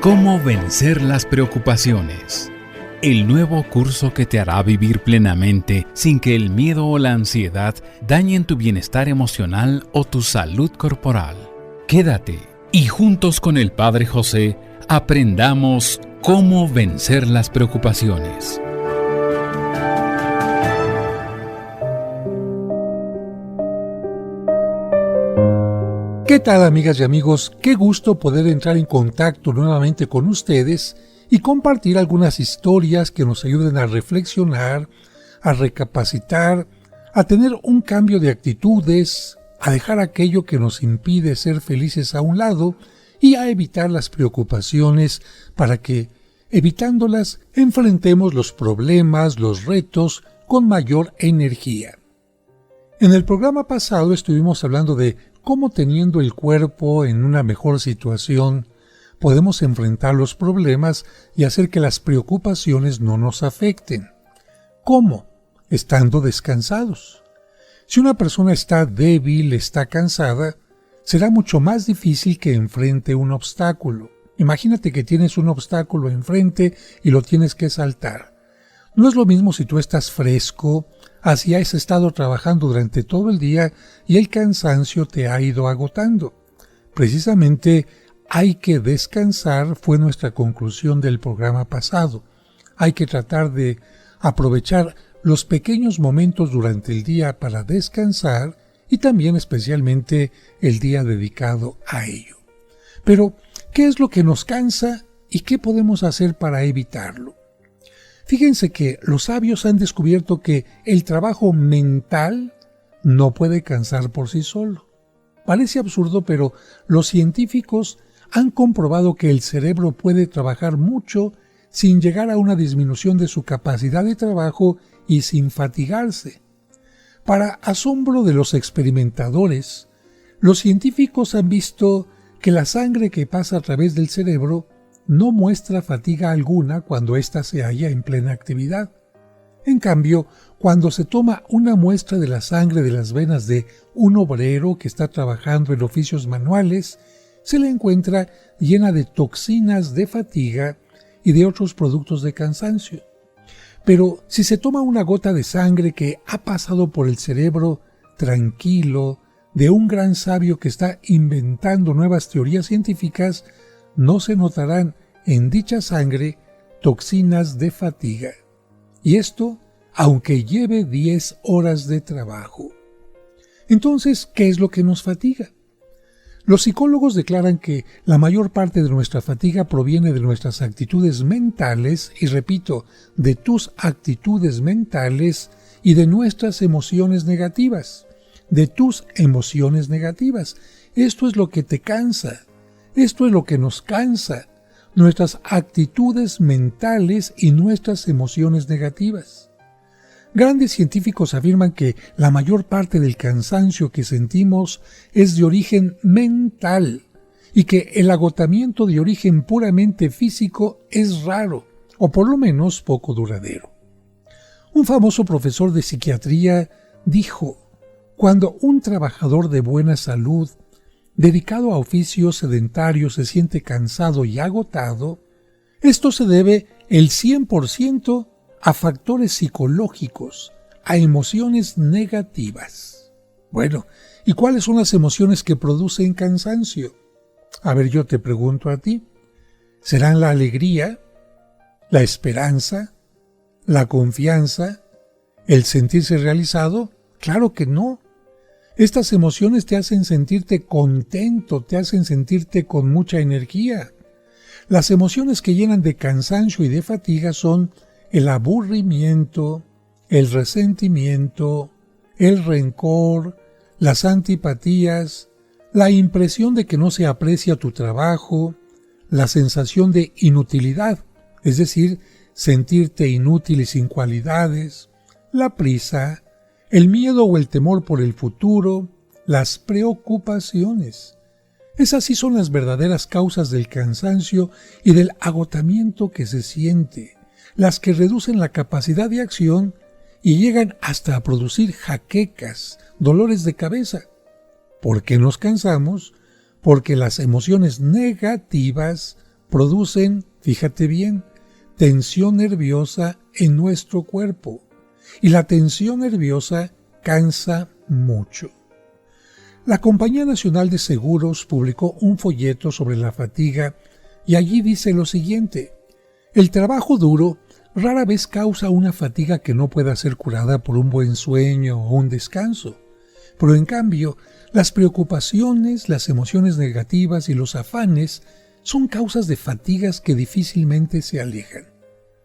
¿Cómo vencer las preocupaciones? El nuevo curso que te hará vivir plenamente sin que el miedo o la ansiedad dañen tu bienestar emocional o tu salud corporal. Quédate y juntos con el Padre José aprendamos cómo vencer las preocupaciones. ¿Qué tal, amigas y amigos? Qué gusto poder entrar en contacto nuevamente con ustedes y compartir algunas historias que nos ayuden a reflexionar, a recapacitar, a tener un cambio de actitudes, a dejar aquello que nos impide ser felices a un lado y a evitar las preocupaciones para que, evitándolas, enfrentemos los problemas, los retos con mayor energía. En el programa pasado estuvimos hablando de cómo, teniendo el cuerpo en una mejor situación, podemos enfrentar los problemas y hacer que las preocupaciones no nos afecten. ¿Cómo? Estando descansados. Si una persona está débil, está cansada, será mucho más difícil que enfrente un obstáculo. Imagínate que tienes un obstáculo enfrente y lo tienes que saltar. No es lo mismo si tú estás fresco, así has estado trabajando durante todo el día y el cansancio te ha ido agotando. Precisamente hay que descansar, fue nuestra conclusión del programa pasado. Hay que tratar de aprovechar los pequeños momentos durante el día para descansar y también especialmente el día dedicado a ello. Pero, ¿qué es lo que nos cansa y qué podemos hacer para evitarlo? Fíjense que los sabios han descubierto que el trabajo mental no puede cansar por sí solo. Parece absurdo, pero los científicos han comprobado que el cerebro puede trabajar mucho sin llegar a una disminución de su capacidad de trabajo y sin fatigarse. Para asombro de los experimentadores, los científicos han visto que la sangre que pasa a través del cerebro no muestra fatiga alguna cuando ésta se halla en plena actividad. En cambio, cuando se toma una muestra de la sangre de las venas de un obrero que está trabajando en oficios manuales, se le encuentra llena de toxinas de fatiga y de otros productos de cansancio. Pero si se toma una gota de sangre que ha pasado por el cerebro tranquilo de un gran sabio que está inventando nuevas teorías científicas, no se notarán en dicha sangre toxinas de fatiga. Y esto, aunque lleve 10 horas de trabajo. Entonces, ¿qué es lo que nos fatiga? Los psicólogos declaran que la mayor parte de nuestra fatiga proviene de nuestras actitudes mentales, y repito, de tus actitudes mentales y de nuestras emociones negativas. De tus emociones negativas. Esto es lo que te cansa. Esto es lo que nos cansa, nuestras actitudes mentales y nuestras emociones negativas. Grandes científicos afirman que la mayor parte del cansancio que sentimos es de origen mental y que el agotamiento de origen puramente físico es raro, o por lo menos poco duradero. Un famoso profesor de psiquiatría dijo: cuando un trabajador de buena salud dedicado a oficios sedentarios se siente cansado y agotado, esto se debe el 100% a factores psicológicos, a emociones negativas. Bueno, ¿y cuáles son las emociones que producen cansancio? A ver, yo te pregunto a ti, ¿serán la alegría, la esperanza, la confianza, el sentirse realizado? Claro que no. Estas emociones te hacen sentirte contento, te hacen sentirte con mucha energía. Las emociones que llenan de cansancio y de fatiga son el aburrimiento, el resentimiento, el rencor, las antipatías, la impresión de que no se aprecia tu trabajo, la sensación de inutilidad, es decir, sentirte inútil y sin cualidades, la prisa, el miedo o el temor por el futuro, las preocupaciones. Esas sí son las verdaderas causas del cansancio y del agotamiento que se siente, las que reducen la capacidad de acción y llegan hasta a producir jaquecas, dolores de cabeza. ¿Por qué nos cansamos? Porque las emociones negativas producen, fíjate bien, tensión nerviosa en nuestro cuerpo. Y la tensión nerviosa cansa mucho. La Compañía Nacional de Seguros publicó un folleto sobre la fatiga y allí dice lo siguiente: el trabajo duro rara vez causa una fatiga que no pueda ser curada por un buen sueño o un descanso, pero en cambio, las preocupaciones, las emociones negativas y los afanes son causas de fatigas que difícilmente se alejan.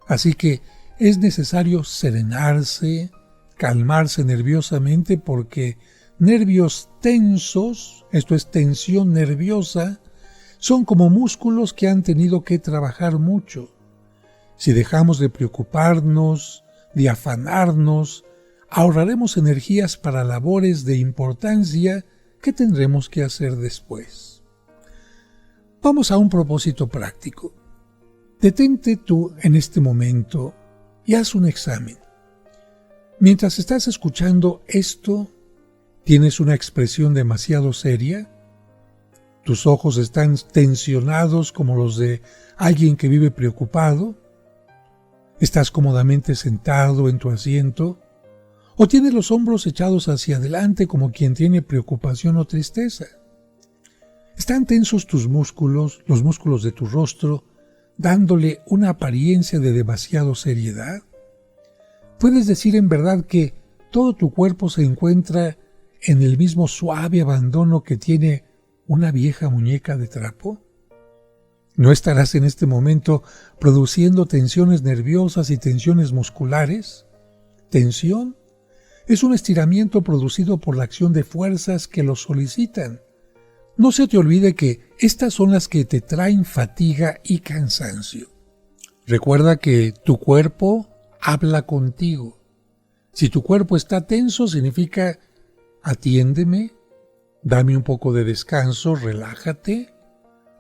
Así que es necesario serenarse, calmarse nerviosamente, porque nervios tensos, esto es tensión nerviosa, son como músculos que han tenido que trabajar mucho. Si dejamos de preocuparnos, de afanarnos, ahorraremos energías para labores de importancia que tendremos que hacer después. Vamos a un propósito práctico. Detente tú en este momento y haz un examen. Mientras estás escuchando esto, ¿tienes una expresión demasiado seria? ¿Tus ojos están tensionados como los de alguien que vive preocupado? ¿Estás cómodamente sentado en tu asiento? ¿O tienes los hombros echados hacia adelante como quien tiene preocupación o tristeza? ¿Están tensos tus músculos, los músculos de tu rostro, dándole una apariencia de demasiado seriedad? ¿Puedes decir en verdad que todo tu cuerpo se encuentra en el mismo suave abandono que tiene una vieja muñeca de trapo? ¿No estarás en este momento produciendo tensiones nerviosas y tensiones musculares? Tensión es un estiramiento producido por la acción de fuerzas que lo solicitan. No se te olvide que estas son las que te traen fatiga y cansancio. Recuerda que tu cuerpo habla contigo. Si tu cuerpo está tenso, significa atiéndeme, dame un poco de descanso, relájate.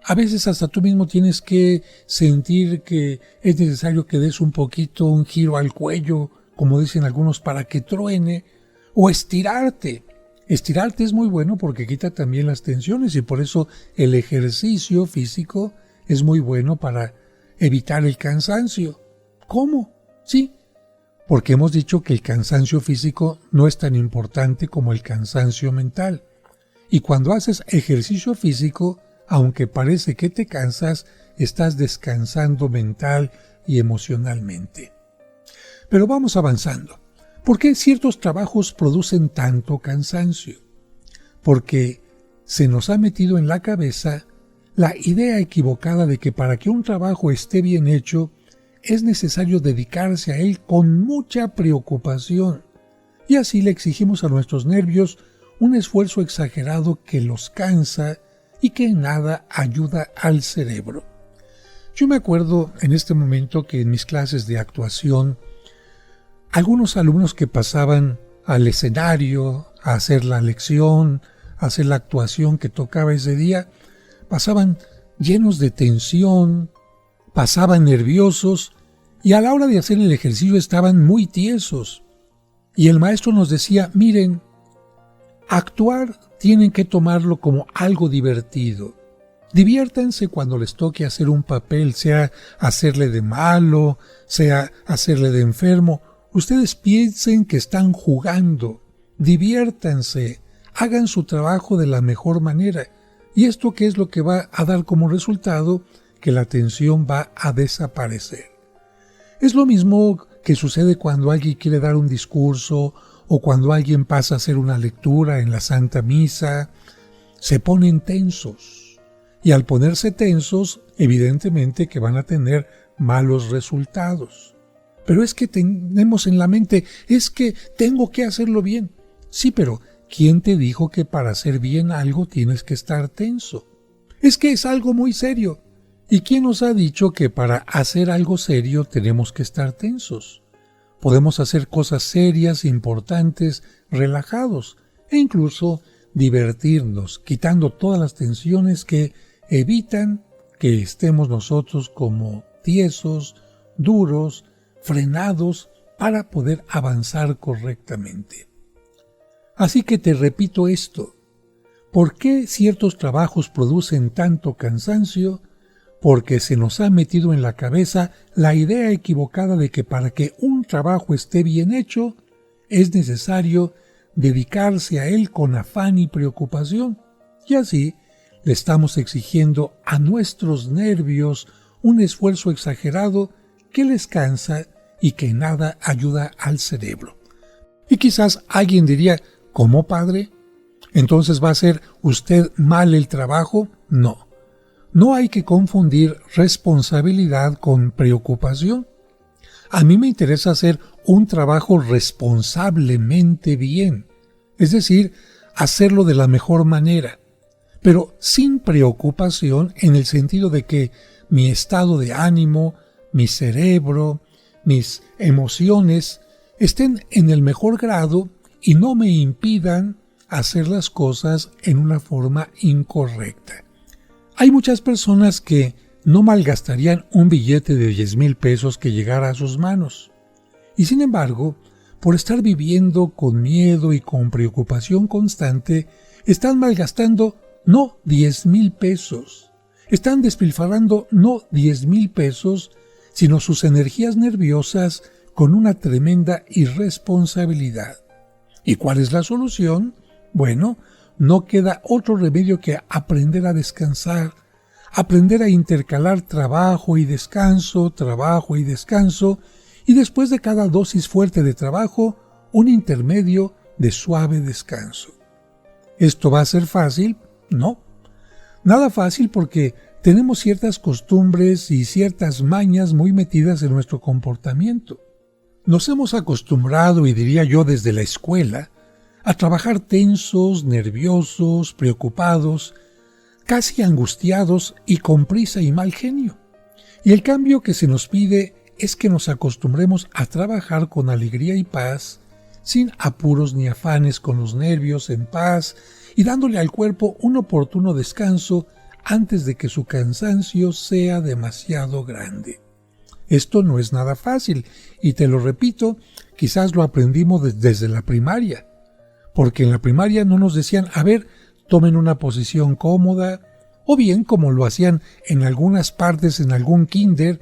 A veces hasta tú mismo tienes que sentir que es necesario que des un poquito un giro al cuello, como dicen algunos, para que truene, o estirarte. Estirarte es muy bueno porque quita también las tensiones y por eso el ejercicio físico es muy bueno para evitar el cansancio. ¿Cómo? Sí, porque hemos dicho que el cansancio físico no es tan importante como el cansancio mental. Y cuando haces ejercicio físico, aunque parece que te cansas, estás descansando mental y emocionalmente. Pero vamos avanzando. ¿Por qué ciertos trabajos producen tanto cansancio? Porque se nos ha metido en la cabeza la idea equivocada de que para que un trabajo esté bien hecho, es necesario dedicarse a él con mucha preocupación. Y así le exigimos a nuestros nervios un esfuerzo exagerado que los cansa y que en nada ayuda al cerebro. Yo me acuerdo en este momento que en mis clases de actuación, algunos alumnos que pasaban al escenario a hacer la lección, a hacer la actuación que tocaba ese día, pasaban llenos de tensión, pasaban nerviosos y a la hora de hacer el ejercicio estaban muy tiesos. Y el maestro nos decía, miren, actuar tienen que tomarlo como algo divertido. Diviértanse cuando les toque hacer un papel, sea hacerle de malo, sea hacerle de enfermo. Ustedes piensen que están jugando, diviértanse, hagan su trabajo de la mejor manera. ¿Y esto qué es lo que va a dar como resultado? Que la tensión va a desaparecer. Es lo mismo que sucede cuando alguien quiere dar un discurso o cuando alguien pasa a hacer una lectura en la Santa Misa. Se ponen tensos. Y al ponerse tensos, evidentemente que van a tener malos resultados. Pero es que tenemos en la mente, es que tengo que hacerlo bien. Sí, pero ¿quién te dijo que para hacer bien algo tienes que estar tenso? Es que es algo muy serio. ¿Y quién nos ha dicho que para hacer algo serio tenemos que estar tensos? Podemos hacer cosas serias, importantes, relajados, e incluso divertirnos, quitando todas las tensiones que evitan que estemos nosotros como tiesos, duros, frenados para poder avanzar correctamente. Así que te repito esto. ¿Por qué ciertos trabajos producen tanto cansancio? porque se nos ha metido en la cabeza la idea equivocada de que para que un trabajo esté bien hecho, es necesario dedicarse a él con afán y preocupación, y así le estamos exigiendo a nuestros nervios un esfuerzo exagerado que les cansa y que nada ayuda al cerebro. Y quizás alguien diría, ¿cómo, padre? ¿Entonces va a hacer usted mal el trabajo? No. No hay que confundir responsabilidad con preocupación. A mí me interesa hacer un trabajo responsablemente bien, es decir, hacerlo de la mejor manera, pero sin preocupación en el sentido de que mi estado de ánimo, mi cerebro, mis emociones estén en el mejor grado y no me impidan hacer las cosas en una forma incorrecta. Hay muchas personas que no malgastarían un billete de 10,000 pesos que llegara a sus manos. Y sin embargo, por estar viviendo con miedo y con preocupación constante, están malgastando no 10,000 pesos. Están despilfarrando no 10,000 pesos, sino sus energías nerviosas con una tremenda irresponsabilidad. ¿Y cuál es la solución? Bueno, no queda otro remedio que aprender a descansar, aprender a intercalar trabajo y descanso, y después de cada dosis fuerte de trabajo, un intermedio de suave descanso. ¿Esto va a ser fácil? No. Nada fácil porque tenemos ciertas costumbres y ciertas mañas muy metidas en nuestro comportamiento. Nos hemos acostumbrado, y diría yo desde la escuela, a trabajar tensos, nerviosos, preocupados, casi angustiados y con prisa y mal genio. Y el cambio que se nos pide es que nos acostumbremos a trabajar con alegría y paz, sin apuros ni afanes, con los nervios en paz y dándole al cuerpo un oportuno descanso antes de que su cansancio sea demasiado grande. Esto no es nada fácil, y te lo repito, quizás lo aprendimos desde la primaria, porque en la primaria no nos decían, a ver, tomen una posición cómoda, o bien como lo hacían en algunas partes en algún kinder,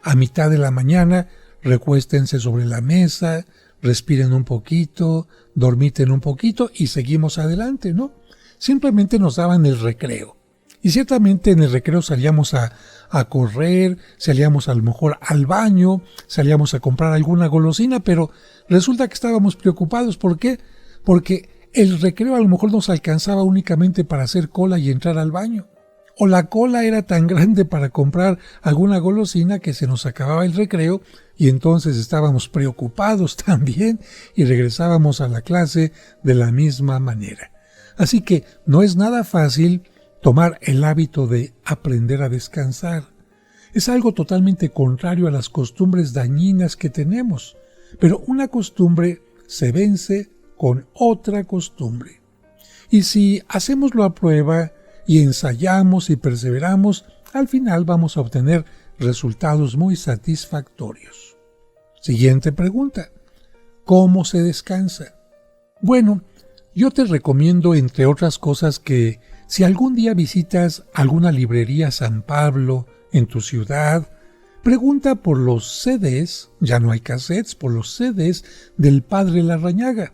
a mitad de la mañana, recuéstense sobre la mesa, respiren un poquito, dormiten un poquito y seguimos adelante, ¿no? Simplemente nos daban el recreo. Y ciertamente en el recreo salíamos a correr, salíamos a lo mejor al baño, salíamos a comprar alguna golosina, pero resulta que estábamos preocupados. ¿Por qué? Porque el recreo a lo mejor nos alcanzaba únicamente para hacer cola y entrar al baño. O la cola era tan grande para comprar alguna golosina que se nos acababa el recreo y entonces estábamos preocupados también y regresábamos a la clase de la misma manera. Así que no es nada fácil tomar el hábito de aprender a descansar. Es algo totalmente contrario a las costumbres dañinas que tenemos, pero una costumbre se vence con otra costumbre. Y si hacemoslo a prueba y ensayamos y perseveramos, al final vamos a obtener resultados muy satisfactorios. Siguiente pregunta: ¿cómo se descansa? Bueno, yo te recomiendo, entre otras cosas, que si algún día visitas alguna librería San Pablo en tu ciudad, pregunta por los CDs, ya no hay cassettes, por los CDs del Padre Larrañaga.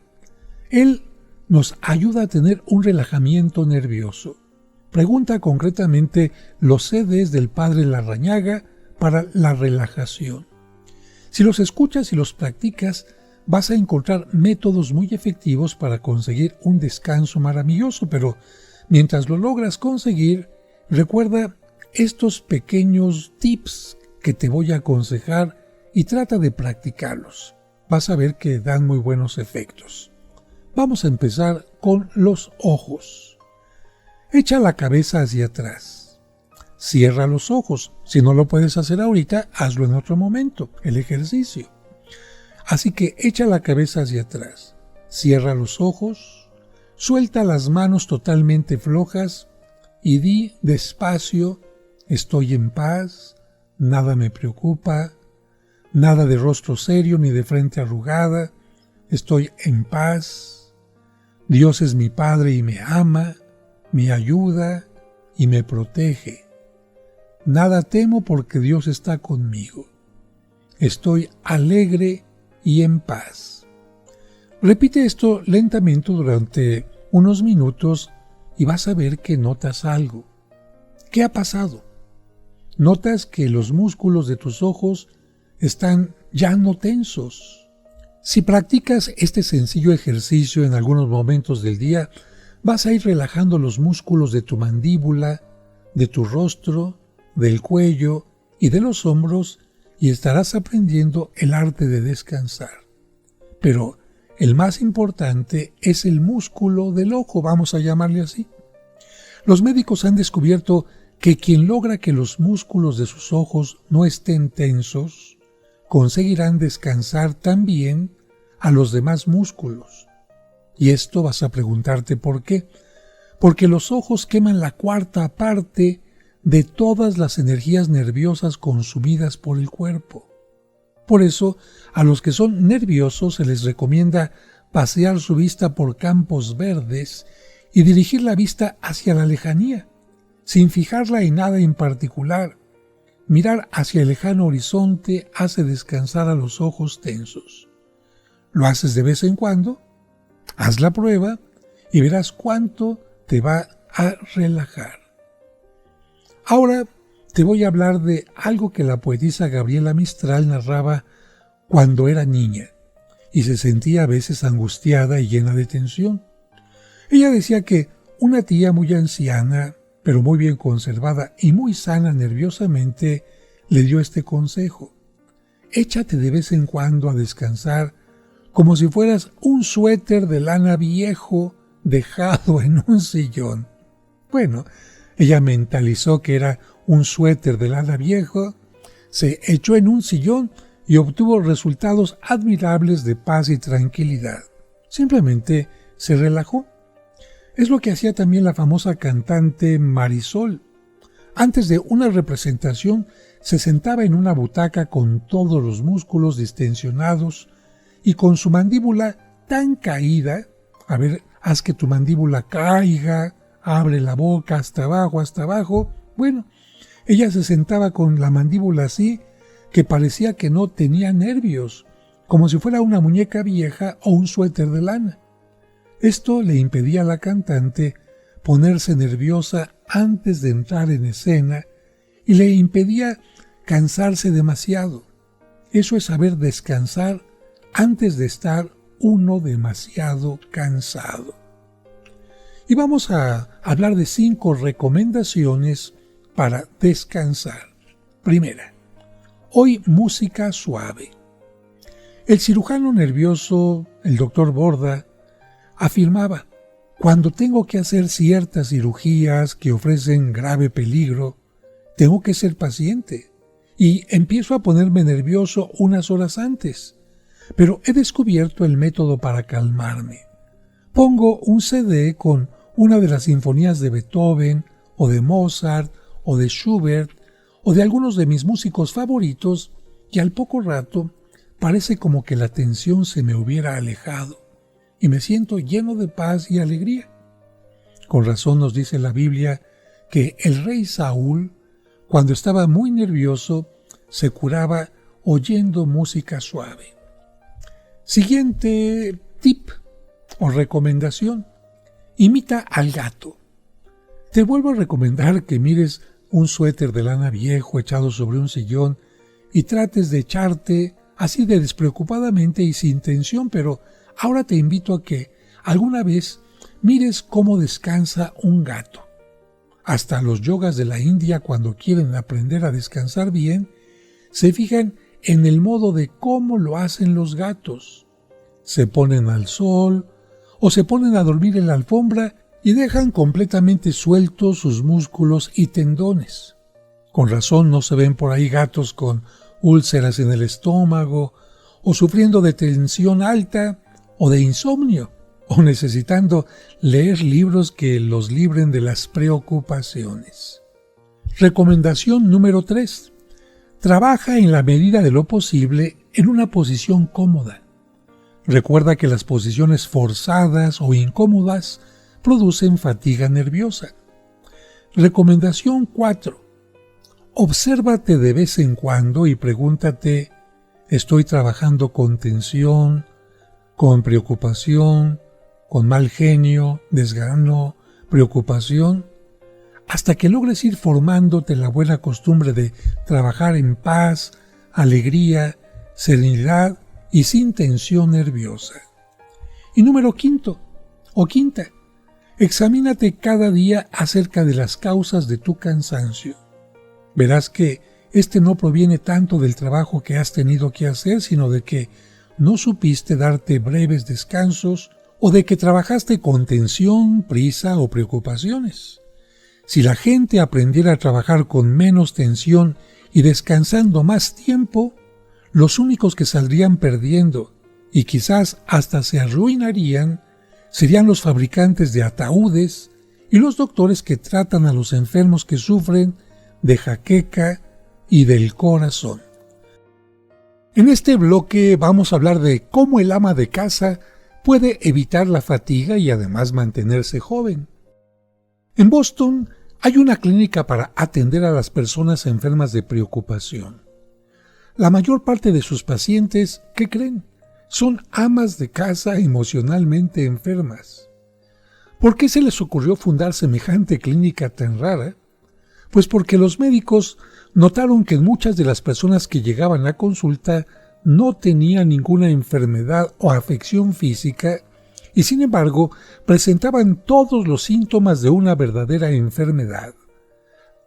Él nos ayuda a tener un relajamiento nervioso. Pregunta concretamente los CDs del Padre Larrañaga para la relajación. Si los escuchas y los practicas, vas a encontrar métodos muy efectivos para conseguir un descanso maravilloso, pero mientras lo logras conseguir, recuerda estos pequeños tips que te voy a aconsejar y trata de practicarlos. Vas a ver que dan muy buenos efectos. Vamos a empezar con los ojos. Echa la cabeza hacia atrás. Cierra los ojos. Si no lo puedes hacer ahorita, hazlo en otro momento, el ejercicio. Así que echa la cabeza hacia atrás. Cierra los ojos. Suelta las manos totalmente flojas y di despacio: estoy en paz, nada me preocupa, nada de rostro serio ni de frente arrugada, estoy en paz. Dios es mi Padre y me ama, me ayuda y me protege. Nada temo porque Dios está conmigo. Estoy alegre y en paz. Repite esto lentamente durante unos minutos y vas a ver que notas algo. ¿Qué ha pasado? Notas que los músculos de tus ojos están ya no tensos. Si practicas este sencillo ejercicio en algunos momentos del día, vas a ir relajando los músculos de tu mandíbula, de tu rostro, del cuello y de los hombros y estarás aprendiendo el arte de descansar. Pero el más importante es el músculo del ojo, vamos a llamarle así. Los médicos han descubierto que quien logra que los músculos de sus ojos no estén tensos, conseguirán descansar también a los demás músculos. Y esto vas a preguntarte por qué. Porque los ojos queman la cuarta parte de todas las energías nerviosas consumidas por el cuerpo. Por eso, a los que son nerviosos se les recomienda pasear su vista por campos verdes y dirigir la vista hacia la lejanía, sin fijarla en nada en particular. Mirar hacia el lejano horizonte hace descansar a los ojos tensos. ¿Lo haces de vez en cuando? Haz la prueba y verás cuánto te va a relajar. Ahora te voy a hablar de algo que la poetisa Gabriela Mistral narraba cuando era niña y se sentía a veces angustiada y llena de tensión. Ella decía que una tía muy anciana, pero muy bien conservada y muy sana nerviosamente, le dio este consejo: échate de vez en cuando a descansar como si fueras un suéter de lana viejo dejado en un sillón. Bueno, ella mentalizó que era un suéter de lana viejo, se echó en un sillón y obtuvo resultados admirables de paz y tranquilidad. Simplemente se relajó. Es lo que hacía también la famosa cantante Marisol. Antes de una representación se sentaba en una butaca con todos los músculos distensionados y con su mandíbula tan caída, a ver, haz que tu mandíbula caiga, abre la boca hasta abajo. Bueno, ella se sentaba con la mandíbula así, que parecía que no tenía nervios, como si fuera una muñeca vieja o un suéter de lana. Esto le impedía a la cantante ponerse nerviosa antes de entrar en escena y le impedía cansarse demasiado. Eso es saber descansar antes de estar uno demasiado cansado. Y vamos a hablar de 5 recomendaciones para descansar. Primera, hoy música suave. El cirujano nervioso, el doctor Borda, afirmaba: cuando tengo que hacer ciertas cirugías que ofrecen grave peligro, tengo que ser paciente y empiezo a ponerme nervioso unas horas antes. Pero he descubierto el método para calmarme. Pongo un CD con una de las sinfonías de Beethoven, o de Mozart, o de Schubert, o de algunos de mis músicos favoritos, y al poco rato parece como que la tensión se me hubiera alejado, y me siento lleno de paz y alegría. Con razón nos dice la Biblia que el rey Saúl, cuando estaba muy nervioso, se curaba oyendo música suave. Siguiente tip o recomendación: imita al gato. Te vuelvo a recomendar que mires un suéter de lana viejo echado sobre un sillón y trates de echarte así de despreocupadamente y sin tensión, pero ahora te invito a que alguna vez mires cómo descansa un gato. Hasta los yogas de la India, cuando quieren aprender a descansar bien, se fijan en el modo de cómo lo hacen los gatos. Se ponen al sol o se ponen a dormir en la alfombra y dejan completamente sueltos sus músculos y tendones. Con razón no se ven por ahí gatos con úlceras en el estómago, o sufriendo de tensión alta, o de insomnio, o necesitando leer libros que los libren de las preocupaciones. Recomendación número 3. Trabaja en la medida de lo posible en una posición cómoda. Recuerda que las posiciones forzadas o incómodas producen fatiga nerviosa. Recomendación 4. Obsérvate de vez en cuando y pregúntate, ¿estoy trabajando con tensión, con preocupación, con mal genio, desgano, preocupación? Hasta que logres ir formándote la buena costumbre de trabajar en paz, alegría, serenidad y sin tensión nerviosa. Y número quinta, examínate cada día acerca de las causas de tu cansancio. Verás que este no proviene tanto del trabajo que has tenido que hacer, sino de que no supiste darte breves descansos o de que trabajaste con tensión, prisa o preocupaciones. Si la gente aprendiera a trabajar con menos tensión y descansando más tiempo, los únicos que saldrían perdiendo y quizás hasta se arruinarían serían los fabricantes de ataúdes y los doctores que tratan a los enfermos que sufren de jaqueca y del corazón. En este bloque vamos a hablar de cómo el ama de casa puede evitar la fatiga y además mantenerse joven. En Boston hay una clínica para atender a las personas enfermas de preocupación. La mayor parte de sus pacientes, ¿qué creen? Son amas de casa emocionalmente enfermas. ¿Por qué se les ocurrió fundar semejante clínica tan rara? Pues porque los médicos notaron que muchas de las personas que llegaban a consulta no tenían ninguna enfermedad o afección física y sin embargo presentaban todos los síntomas de una verdadera enfermedad.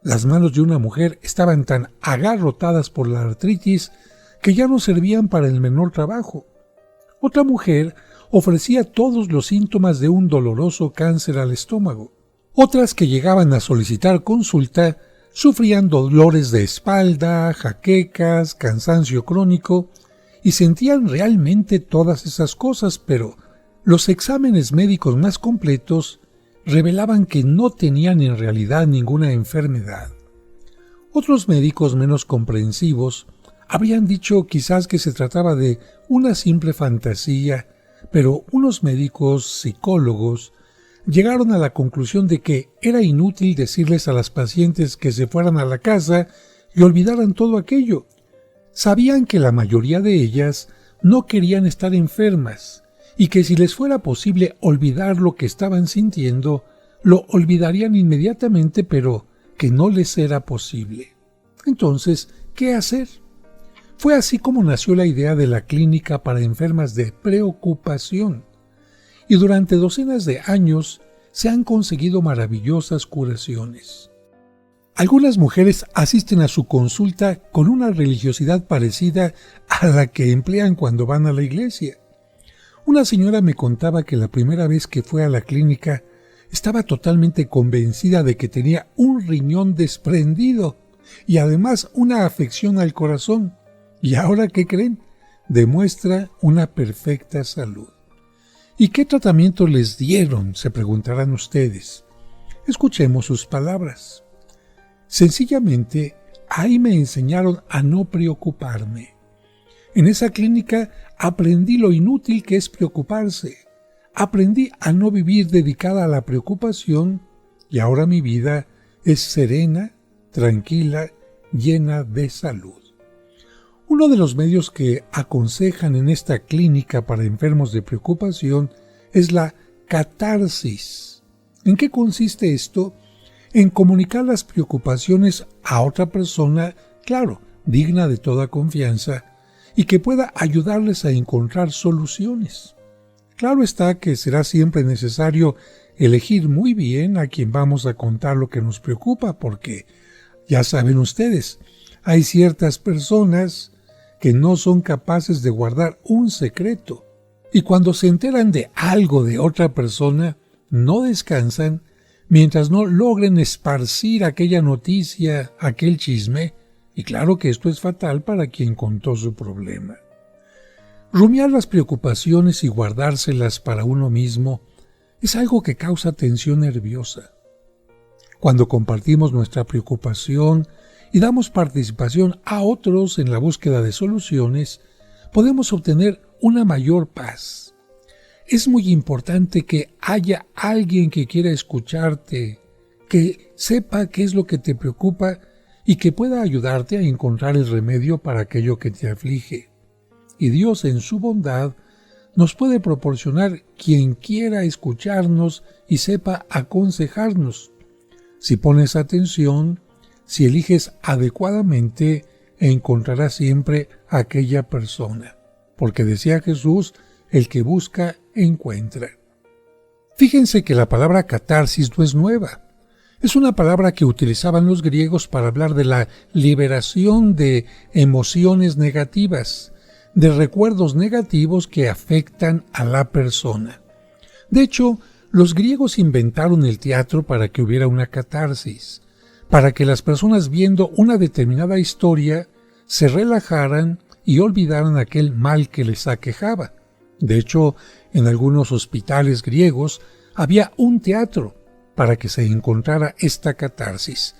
Las manos de una mujer estaban tan agarrotadas por la artritis que ya no servían para el menor trabajo. Otra mujer ofrecía todos los síntomas de un doloroso cáncer al estómago. Otras que llegaban a solicitar consulta sufrían dolores de espalda, jaquecas, cansancio crónico y sentían realmente todas esas cosas, pero los exámenes médicos más completos revelaban que no tenían en realidad ninguna enfermedad. Otros médicos menos comprensivos habrían dicho quizás que se trataba de una simple fantasía, pero unos médicos psicólogos llegaron a la conclusión de que era inútil decirles a las pacientes que se fueran a la casa y olvidaran todo aquello. Sabían que la mayoría de ellas no querían estar enfermas y que si les fuera posible olvidar lo que estaban sintiendo, lo olvidarían inmediatamente, pero que no les era posible. Entonces, ¿qué hacer? Fue así como nació la idea de la clínica para enfermas de preocupación. Y durante docenas de años se han conseguido maravillosas curaciones. Algunas mujeres asisten a su consulta con una religiosidad parecida a la que emplean cuando van a la iglesia. Una señora me contaba que la primera vez que fue a la clínica estaba totalmente convencida de que tenía un riñón desprendido y además una afección al corazón. ¿Y ahora qué creen? Demuestra una perfecta salud. ¿Y qué tratamiento les dieron?, se preguntarán ustedes. Escuchemos sus palabras. Sencillamente, ahí me enseñaron a no preocuparme. En esa clínica aprendí lo inútil que es preocuparse. Aprendí a no vivir dedicada a la preocupación y ahora mi vida es serena, tranquila, llena de salud. Uno de los medios que aconsejan en esta clínica para enfermos de preocupación es la catarsis. ¿En qué consiste esto? En comunicar las preocupaciones a otra persona, claro, digna de toda confianza, y que pueda ayudarles a encontrar soluciones. Claro está que será siempre necesario elegir muy bien a quien vamos a contar lo que nos preocupa, porque, ya saben ustedes, hay ciertas personas que no son capaces de guardar un secreto, y cuando se enteran de algo de otra persona, no descansan mientras no logren esparcir aquella noticia, aquel chisme, y claro que esto es fatal para quien contó su problema. Rumiar las preocupaciones y guardárselas para uno mismo es algo que causa tensión nerviosa. Cuando compartimos nuestra preocupación y damos participación a otros en la búsqueda de soluciones, podemos obtener una mayor paz. Es muy importante que haya alguien que quiera escucharte, que sepa qué es lo que te preocupa y que pueda ayudarte a encontrar el remedio para aquello que te aflige. Y Dios, en su bondad, nos puede proporcionar quien quiera escucharnos y sepa aconsejarnos. Si pones atención, si eliges adecuadamente, encontrarás siempre a aquella persona. Porque decía Jesús, el que busca, encuentra. Fíjense que la palabra catarsis no es nueva. Es una palabra que utilizaban los griegos para hablar de la liberación de emociones negativas, de recuerdos negativos que afectan a la persona. De hecho, los griegos inventaron el teatro para que hubiera una catarsis, para que las personas viendo una determinada historia se relajaran y olvidaran aquel mal que les aquejaba. De hecho, en algunos hospitales griegos había un teatro para que se encontrara esta catarsis.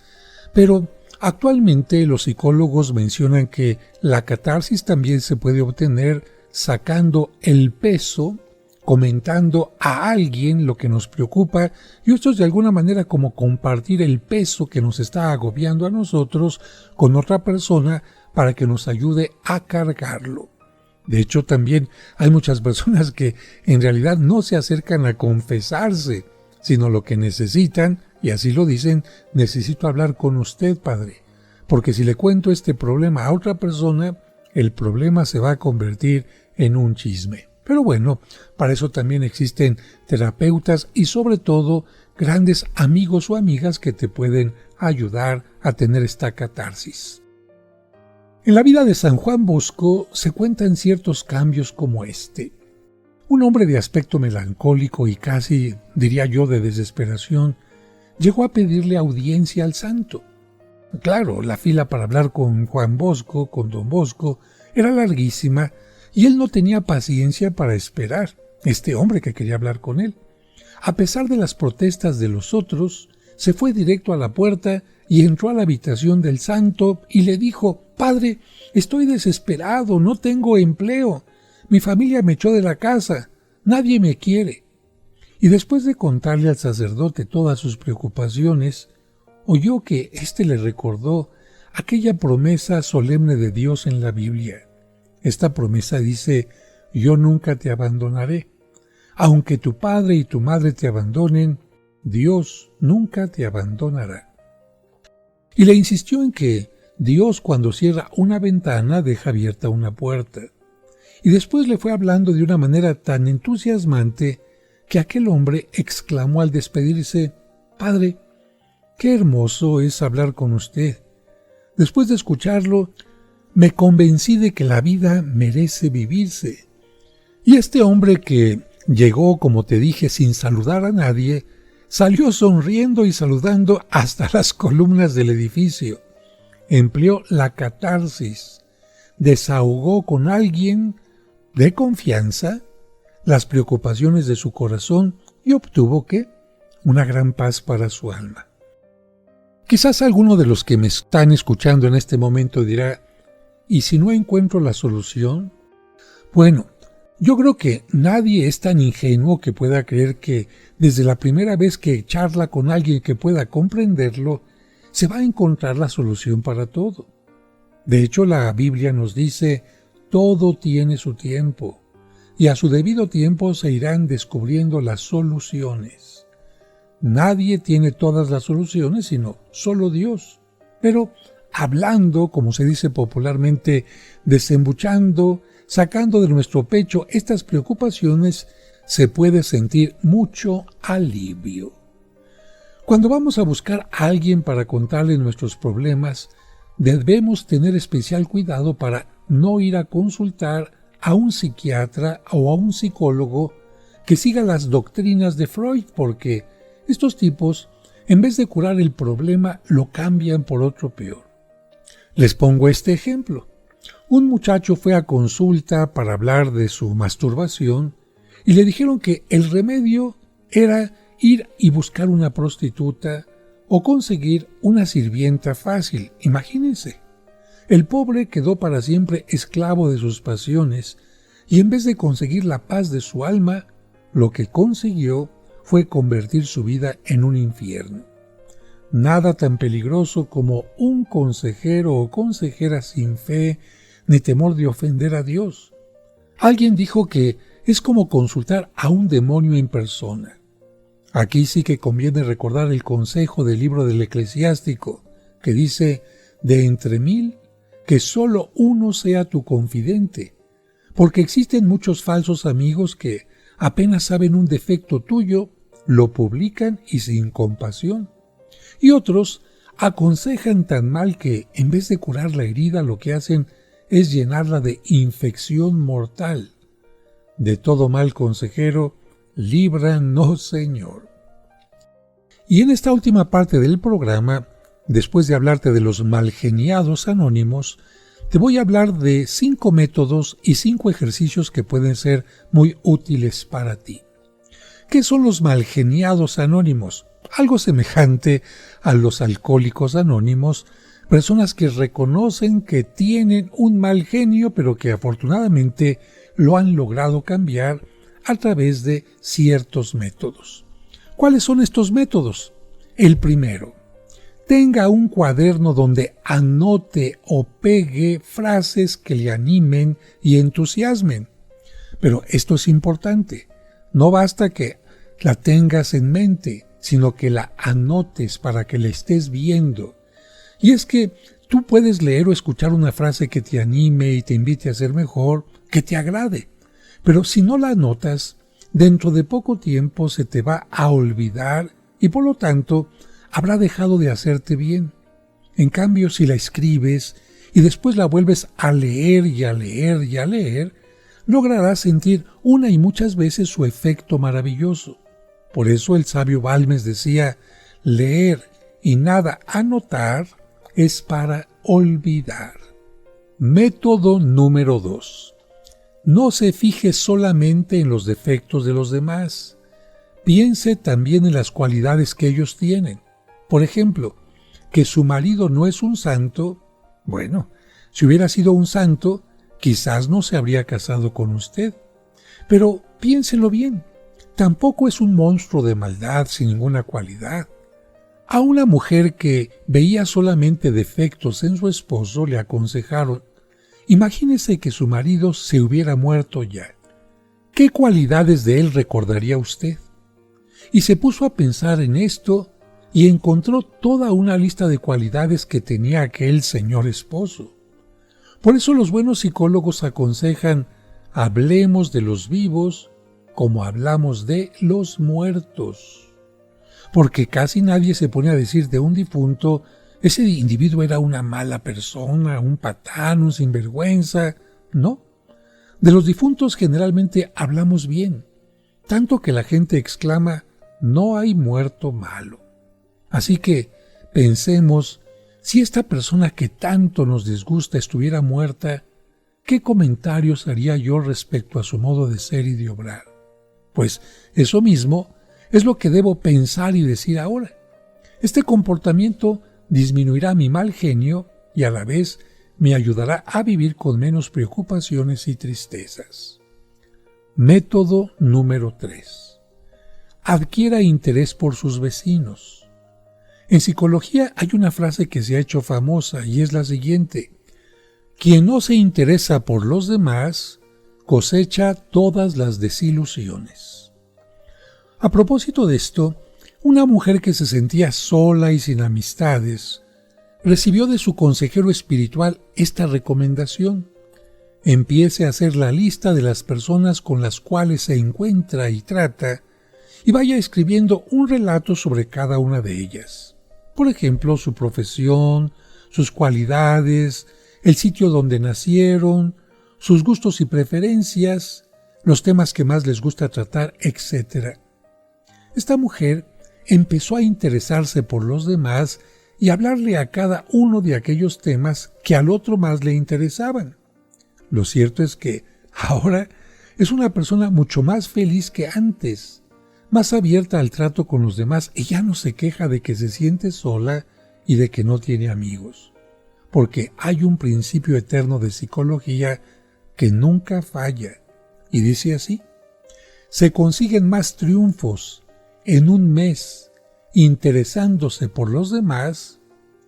Pero actualmente los psicólogos mencionan que la catarsis también se puede obtener sacando el peso, comentando a alguien lo que nos preocupa, y esto es de alguna manera como compartir el peso que nos está agobiando a nosotros con otra persona para que nos ayude a cargarlo. De hecho, también hay muchas personas que en realidad no se acercan a confesarse, sino lo que necesitan, y así lo dicen, necesito hablar con usted, padre, porque si le cuento este problema a otra persona, el problema se va a convertir en un chisme. Pero bueno, para eso también existen terapeutas y sobre todo grandes amigos o amigas que te pueden ayudar a tener esta catarsis. En la vida de San Juan Bosco se cuentan ciertos cambios como este. Un hombre de aspecto melancólico y casi, diría yo, de desesperación, llegó a pedirle audiencia al santo. Claro, la fila para hablar con Juan Bosco, con Don Bosco, era larguísima y él no tenía paciencia para esperar, este hombre que quería hablar con él. A pesar de las protestas de los otros, se fue directo a la puerta y entró a la habitación del santo y le dijo: «Padre, estoy desesperado, no tengo empleo. Mi familia me echó de la casa, nadie me quiere». Y después de contarle al sacerdote todas sus preocupaciones, oyó que éste le recordó aquella promesa solemne de Dios en la Biblia. Esta promesa dice: «Yo nunca te abandonaré. Aunque tu padre y tu madre te abandonen, Dios nunca te abandonará». Y le insistió en que Dios, cuando cierra una ventana, deja abierta una puerta. Y después le fue hablando de una manera tan entusiasmante que aquel hombre exclamó al despedirse: «Padre, qué hermoso es hablar con usted. Después de escucharlo, me convencí de que la vida merece vivirse». Y este hombre, que llegó, como te dije, sin saludar a nadie, salió sonriendo y saludando hasta las columnas del edificio. Empleó la catarsis, desahogó con alguien de confianza las preocupaciones de su corazón y obtuvo ¿qué? Una gran paz para su alma. Quizás alguno de los que me están escuchando en este momento dirá: ¿y si no encuentro la solución? Bueno, yo creo que nadie es tan ingenuo que pueda creer que desde la primera vez que charla con alguien que pueda comprenderlo, se va a encontrar la solución para todo. De hecho, la Biblia nos dice: todo tiene su tiempo, y a su debido tiempo se irán descubriendo las soluciones. Nadie tiene todas las soluciones, sino solo Dios. Pero hablando, como se dice popularmente, desembuchando, sacando de nuestro pecho estas preocupaciones, se puede sentir mucho alivio. Cuando vamos a buscar a alguien para contarle nuestros problemas, debemos tener especial cuidado para no ir a consultar a un psiquiatra o a un psicólogo que siga las doctrinas de Freud, porque estos tipos, en vez de curar el problema, lo cambian por otro peor. Les pongo este ejemplo. Un muchacho fue a consulta para hablar de su masturbación y le dijeron que el remedio era ir y buscar una prostituta o conseguir una sirvienta fácil. Imagínense. El pobre quedó para siempre esclavo de sus pasiones y en vez de conseguir la paz de su alma, lo que consiguió fue convertir su vida en un infierno. nada tan peligroso como un consejero o consejera sin fe ni temor de ofender a Dios. Alguien dijo que es como consultar a un demonio en persona. Aquí sí que conviene recordar el consejo del libro del Eclesiástico, que dice: de entre 1000, que solo uno sea tu confidente, porque existen muchos falsos amigos que apenas saben un defecto tuyo, lo publican y sin compasión. Y otros aconsejan tan mal que, en vez de curar la herida, lo que hacen es llenarla de infección mortal. De todo mal consejero, líbranos, Señor. Y en esta última parte del programa, después de hablarte de los malgeniados anónimos, te voy a hablar de 5 métodos y 5 ejercicios que pueden ser muy útiles para ti. ¿Qué son los malgeniados anónimos? Algo semejante a los alcohólicos anónimos, personas que reconocen que tienen un mal genio, pero que afortunadamente lo han logrado cambiar a través de ciertos métodos. ¿Cuáles son estos métodos? El primero: tenga un cuaderno donde anote o pegue frases que le animen y entusiasmen. Pero esto es importante. No basta que la tengas en mente, sino que la anotes para que la estés viendo. Y es que tú puedes leer o escuchar una frase que te anime y te invite a ser mejor, que te agrade. Pero si no la anotas, dentro de poco tiempo se te va a olvidar y por lo tanto habrá dejado de hacerte bien. En cambio, si la escribes y después la vuelves a leer y a leer y a leer, lograrás sentir una y muchas veces su efecto maravilloso. Por eso el sabio Balmes decía: leer y nada anotar es para olvidar. Método número 2. No se fije solamente en los defectos de los demás. Piense también en las cualidades que ellos tienen. Por ejemplo, que su marido no es un santo. Bueno, si hubiera sido un santo, quizás no se habría casado con usted. Pero piénselo bien, tampoco es un monstruo de maldad sin ninguna cualidad. A una mujer que veía solamente defectos en su esposo le aconsejaron: imagínese que su marido se hubiera muerto ya. ¿Qué cualidades de él recordaría usted? Y se puso a pensar en esto y encontró toda una lista de cualidades que tenía aquel señor esposo. Por eso los buenos psicólogos aconsejan: hablemos de los vivos como hablamos de los muertos. Porque casi nadie se pone a decir de un difunto: ese individuo era una mala persona, un patán, un sinvergüenza. No. De los difuntos generalmente hablamos bien, tanto que la gente exclama: no hay muerto malo. Así que pensemos, si esta persona que tanto nos disgusta estuviera muerta, ¿qué comentarios haría yo respecto a su modo de ser y de obrar? Pues eso mismo es lo que debo pensar y decir ahora. Este comportamiento disminuirá mi mal genio y a la vez me ayudará a vivir con menos preocupaciones y tristezas. Método número 3. Adquiera interés por sus vecinos. En psicología hay una frase que se ha hecho famosa y es la siguiente: quien no se interesa por los demás cosecha todas las desilusiones. A propósito de esto, una mujer que se sentía sola y sin amistades recibió de su consejero espiritual esta recomendación: empiece a hacer la lista de las personas con las cuales se encuentra y trata y vaya escribiendo un relato sobre cada una de ellas. Por ejemplo, su profesión, sus cualidades, el sitio donde nacieron, sus gustos y preferencias, los temas que más les gusta tratar, etc. Esta mujer empezó a interesarse por los demás y hablarle a cada uno de aquellos temas que al otro más le interesaban. Lo cierto es que ahora es una persona mucho más feliz que antes, más abierta al trato con los demás y ya no se queja de que se siente sola y de que no tiene amigos. Porque hay un principio eterno de psicología que nunca falla y dice así: se consiguen más triunfos en un mes interesándose por los demás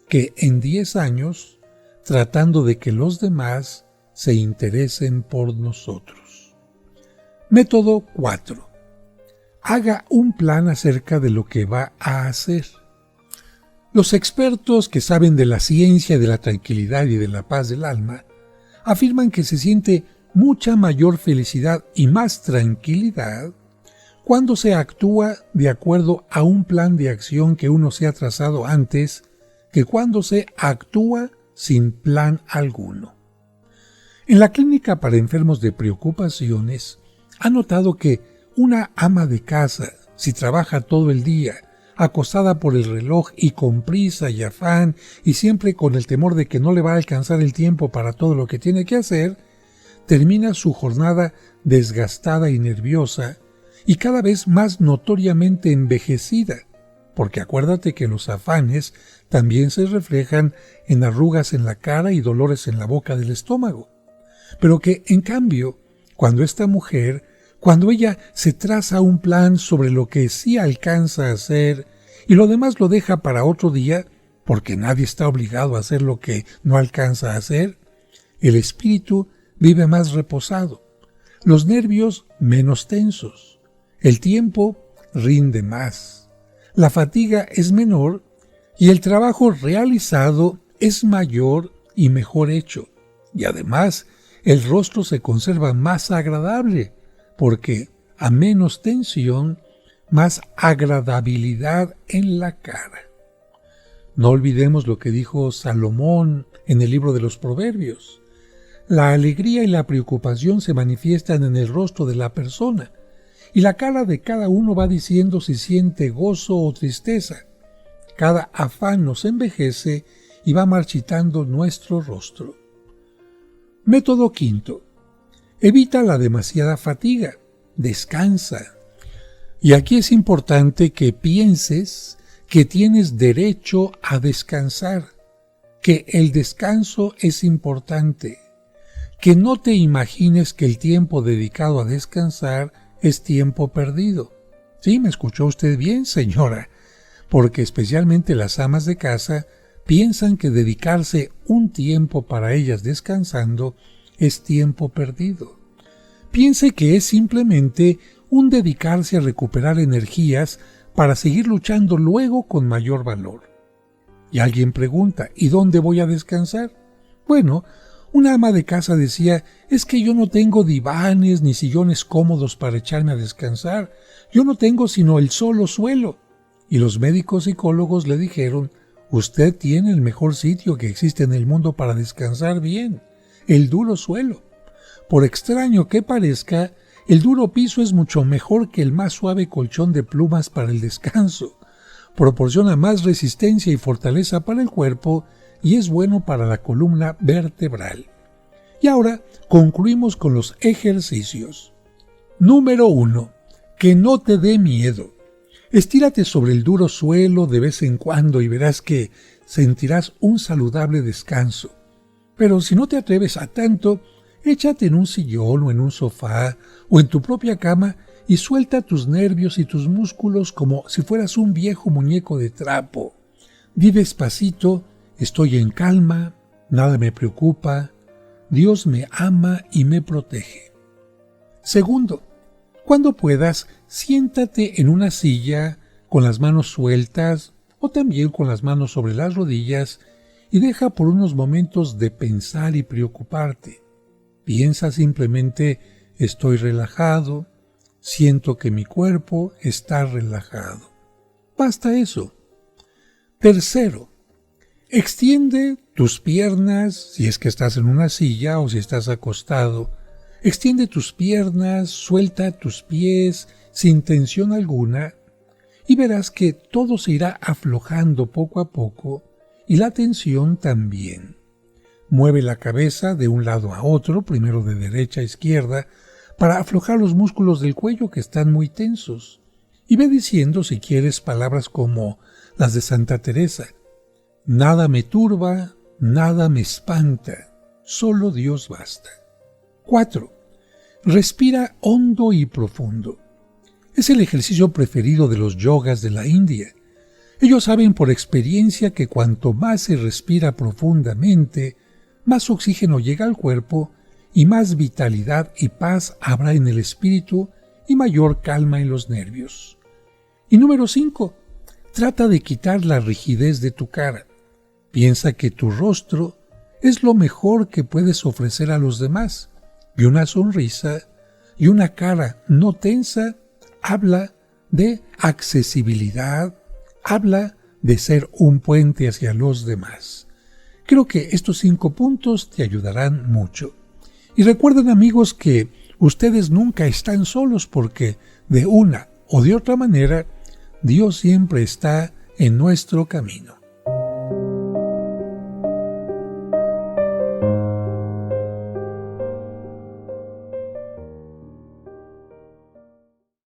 que en 10 años tratando de que los demás se interesen por nosotros. Método 4. Haga un plan acerca de lo que va a hacer. Los expertos que saben de la ciencia, de la tranquilidad y de la paz del alma afirman que se siente mucha mayor felicidad y más tranquilidad cuando se actúa de acuerdo a un plan de acción que uno se ha trazado antes que cuando se actúa sin plan alguno. En la clínica para enfermos de preocupaciones, ha notado que una ama de casa, si trabaja todo el día, acosada por el reloj y con prisa y afán y siempre con el temor de que no le va a alcanzar el tiempo para todo lo que tiene que hacer, termina su jornada desgastada y nerviosa y cada vez más notoriamente envejecida, porque acuérdate que los afanes también se reflejan en arrugas en la cara y dolores en la boca del estómago. Pero que, en cambio, cuando ella se traza un plan sobre lo que sí alcanza a hacer y lo demás lo deja para otro día, porque nadie está obligado a hacer lo que no alcanza a hacer, el espíritu vive más reposado, los nervios menos tensos, el tiempo rinde más, la fatiga es menor y el trabajo realizado es mayor y mejor hecho, y además el rostro se conserva más agradable, porque a menos tensión, más agradabilidad en la cara. No olvidemos lo que dijo Salomón en el libro de los Proverbios. La alegría y la preocupación se manifiestan en el rostro de la persona, y la cara de cada uno va diciendo si siente gozo o tristeza. Cada afán nos envejece y va marchitando nuestro rostro. Método 5. Evita la demasiada fatiga. Descansa. Y aquí es importante que pienses que tienes derecho a descansar, que el descanso es importante, que no te imagines que el tiempo dedicado a descansar es tiempo perdido. Sí, me escuchó usted bien, señora, porque especialmente las amas de casa piensan que dedicarse un tiempo para ellas descansando es tiempo perdido. Piense que es simplemente un dedicarse a recuperar energías para seguir luchando luego con mayor valor. Y alguien pregunta, ¿y dónde voy a descansar? Bueno, una ama de casa decía, es que yo no tengo divanes ni sillones cómodos para echarme a descansar, yo no tengo sino el solo suelo. Y los médicos psicólogos le dijeron, usted tiene el mejor sitio que existe en el mundo para descansar bien, el duro suelo. Por extraño que parezca, el duro piso es mucho mejor que el más suave colchón de plumas para el descanso. Proporciona más resistencia y fortaleza para el cuerpo y es bueno para la columna vertebral. Y ahora concluimos con los ejercicios. Número 1. Que no te dé miedo. Estírate sobre el duro suelo de vez en cuando y verás que sentirás un saludable descanso. Pero si no te atreves a tanto, échate en un sillón o en un sofá o en tu propia cama y suelta tus nervios y tus músculos como si fueras un viejo muñeco de trapo. Di despacito, estoy en calma, nada me preocupa, Dios me ama y me protege. Segundo, cuando puedas, siéntate en una silla con las manos sueltas o también con las manos sobre las rodillas y deja por unos momentos de pensar y preocuparte. Piensa simplemente, estoy relajado, siento que mi cuerpo está relajado. Basta eso. Tercero, extiende tus piernas, si es que estás en una silla o si estás acostado. Extiende tus piernas, suelta tus pies sin tensión alguna y verás que todo se irá aflojando poco a poco y la tensión también. Mueve la cabeza de un lado a otro, primero de derecha a izquierda, para aflojar los músculos del cuello que están muy tensos. Y ve diciendo, si quieres, palabras como las de Santa Teresa. Nada me turba, nada me espanta, solo Dios basta. 4. Respira hondo y profundo. Es el ejercicio preferido de los yogas de la India. Ellos saben por experiencia que cuanto más se respira profundamente, más oxígeno llega al cuerpo y más vitalidad y paz habrá en el espíritu y mayor calma en los nervios. Y número 5. Trata de quitar la rigidez de tu cara. Piensa que tu rostro es lo mejor que puedes ofrecer a los demás, y una sonrisa y una cara no tensa habla de accesibilidad, habla de ser un puente hacia los demás. Creo que estos 5 puntos te ayudarán mucho. Y recuerden, amigos, que ustedes nunca están solos porque de una o de otra manera Dios siempre está en nuestro camino.